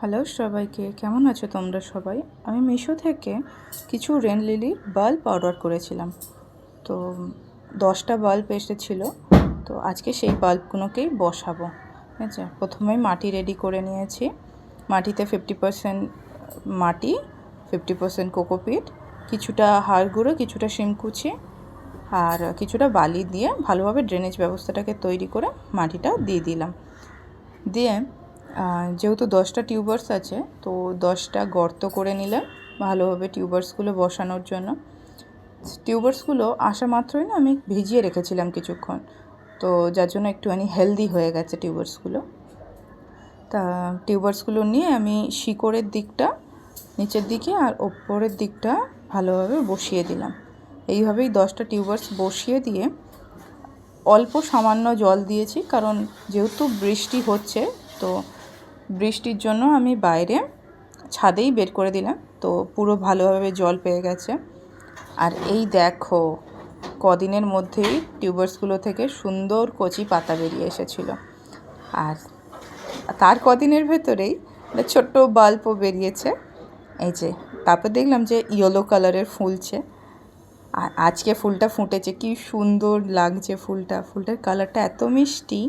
Hello সবাইকে, কেমন আছো তোমরা সবাই? আমি মিশো থেকে কিছু রেন লিলির বাল্ব অর্ডার করেছিলাম। তো 10টা বাল্ব এসেছিলো। তো আজকে সেই বাল্বগুলোকেই বসাবো। ঠিক আছে, প্রথমেই মাটি রেডি করে নিয়েছি। মাটিতে 50% মাটি, 50% কোকোপিট, কিছুটা হাড় গুঁড়ো, কিছুটা শিমকুচি আর কিছুটা বালি দিয়ে ভালোভাবে ড্রেনেজ ব্যবস্থাটাকে তৈরি করে মাটিটা দিয়ে দিলাম। দিয়ে যেহেতু 10টা টিউবার্স আছে, তো 10টা গর্ত করে নিলাম ভালোভাবে টিউবার্সগুলো বসানোর জন্য। টিউবার্সগুলো আসা মাত্রই না আমি ভিজিয়ে রেখেছিলাম কিছুক্ষণ, তো যার জন্য একটুখানি হেলদি হয়ে গেছে টিউবার্সগুলো। তা টিউবার্সগুলো নিয়ে আমি শিকড়ের দিকটা নিচের দিকে আর ওপরের দিকটা ভালোভাবে বসিয়ে দিলাম। এইভাবেই 10টা টিউবার্স বসিয়ে দিয়ে অল্প সামান্য জল দিয়েছি, কারণ যেহেতু বৃষ্টি হচ্ছে, তো বৃষ্টির জন্য আমি বাইরে ছাদেই বের করে দিলাম। তো পুরো ভালোভাবে জল পেয়ে গেছে। আর এই দেখো, কদিনের মধ্যেই টিউবার্সগুলো থেকে সুন্দর কচি পাতা বেরিয়ে এসেছিলো। আর তার কদিনের ভেতরেই ছোট্ট বাল্বও বেরিয়েছে। এই যে, তারপর দেখলাম যে ইয়েলো কালারের ফুলছে। আর আজকে ফুলটা ফুটেছে, কি সুন্দর লাগছে ফুলটার কালারটা এত মিষ্টি।